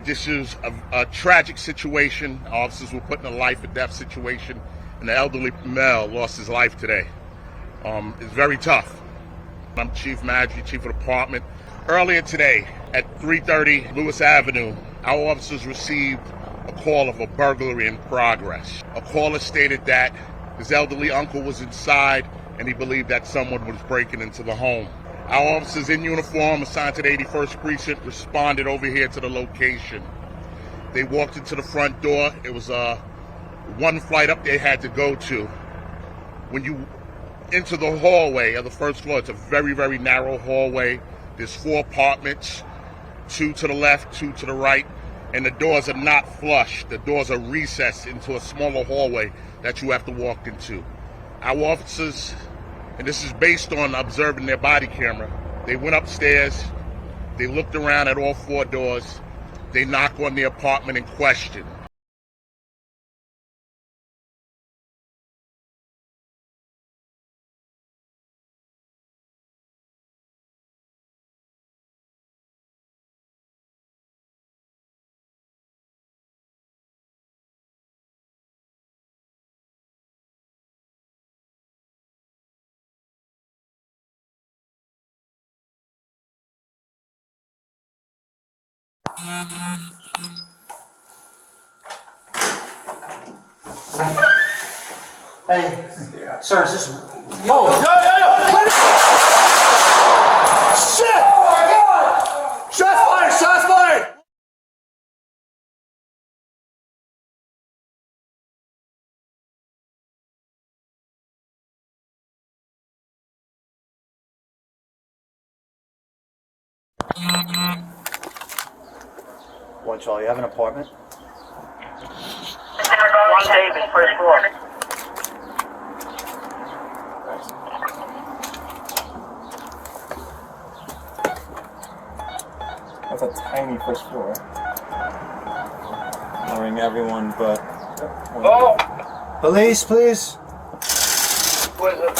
This is a tragic situation. Officers were put in a life or death situation, and the elderly male lost his life today. It's very tough. I'm Chief Magistrate, Chief of Department. Earlier today at 330 Lewis Avenue, our officers received a call of a burglary in progress. A caller stated that his elderly uncle was inside and he believed that someone was breaking into the home. Our officers in uniform assigned to the 81st Precinct responded over here to the location. They walked into the front door. It was one flight up they had to go to. When you enter the hallway of the first floor, it's a very, very narrow hallway. There's 4 apartments, 2 to the left, 2 to the right, and the doors are not flush. The doors are recessed into a smaller hallway that you have to walk into. Our officers, and this is based on observing their body camera, they went upstairs, they looked around at all 4 doors, they knocked on the apartment in question. Hey, sir, is this... Yo! Shit! Oh my God! Shots fired! Shots fired! What, Charlie, you have an apartment? One David, first floor. That's a tiny first floor. Ignoring everyone but... Oh! Police, please. Who is it?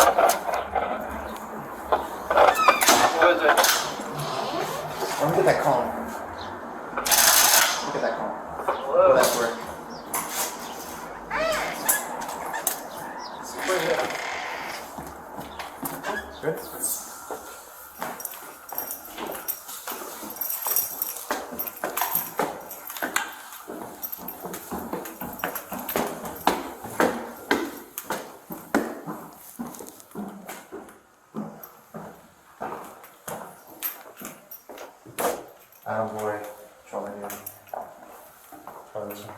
Who is it? Let me get that call. Look at that call. Hello? That's work. Who is it? Good. Boy, Charlie, try this one.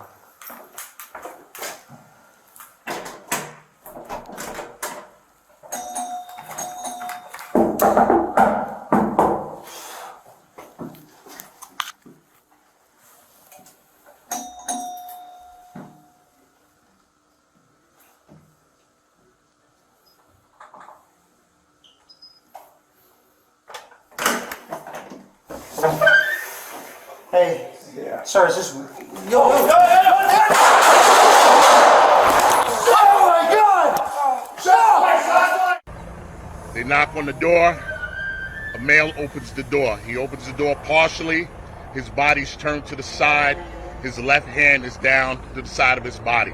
Hey, sir, is this... Yo! Oh my God! Shots fired! They knock on the door. A male opens the door. He opens the door partially. His body's turned to the side. His left hand is down to the side of his body.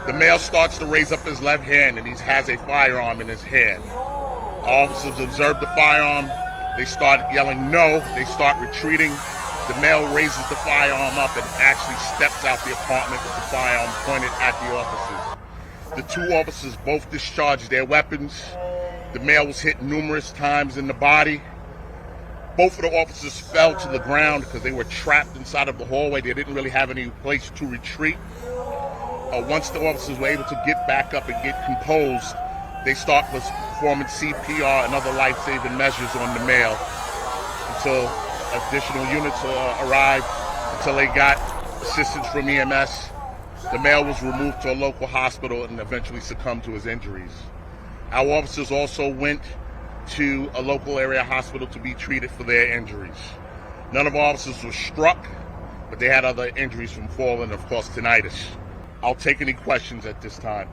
The male starts to raise up his left hand and he has a firearm in his hand. Officers observe the firearm. They start yelling no. They start retreating. The male raises the firearm up and actually steps out the apartment with the firearm pointed at the officers. The 2 officers both discharged their weapons. The male was hit numerous times in the body. Both of the officers fell to the ground because they were trapped inside of the hallway. They didn't really have any place to retreat. Once the officers were able to get back up and get composed, they start performing CPR and other life-saving measures on the male until additional units arrived, until they got assistance from EMS. The male was removed to a local hospital and eventually succumbed to his injuries. Our officers also went to a local area hospital to be treated for their injuries. None of our officers were struck, but they had other injuries from falling and, of course, tinnitus. I'll take any questions at this time.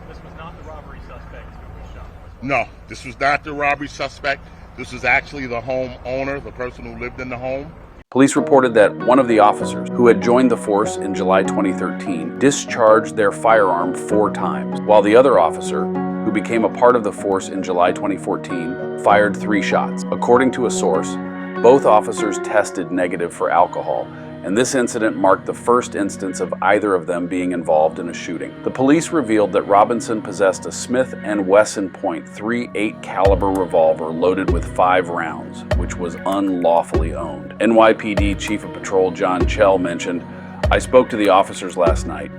This was not the robbery suspect who was shot? No, this was not the robbery suspect. This was actually the home owner, the person who lived in the home. Police reported that one of the officers, who had joined the force in July 2013, discharged their firearm 4 times, while the other officer, who became a part of the force in July 2014, fired 3 shots. According to a source, both officers tested negative for alcohol, and this incident marked the first instance of either of them being involved in a shooting. The police revealed that Robinson possessed a Smith Wesson .38 caliber revolver loaded with 5 rounds, which was unlawfully owned. NYPD Chief of Patrol John Chell mentioned, "I spoke to the officers last night.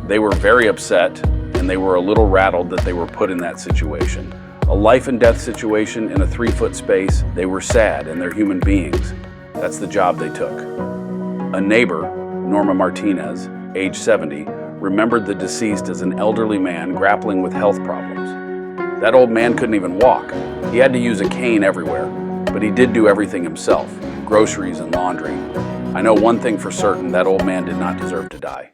They were very upset, and they were a little rattled that they were put in that situation. A life and death situation in a 3-foot space. They were sad, and they're human beings. That's the job they took." A neighbor, Norma Martinez, age 70, remembered the deceased as an elderly man grappling with health problems. That old man couldn't even walk. He had to use a cane everywhere, but he did do everything himself, groceries and laundry. I know one thing for certain, that old man did not deserve to die.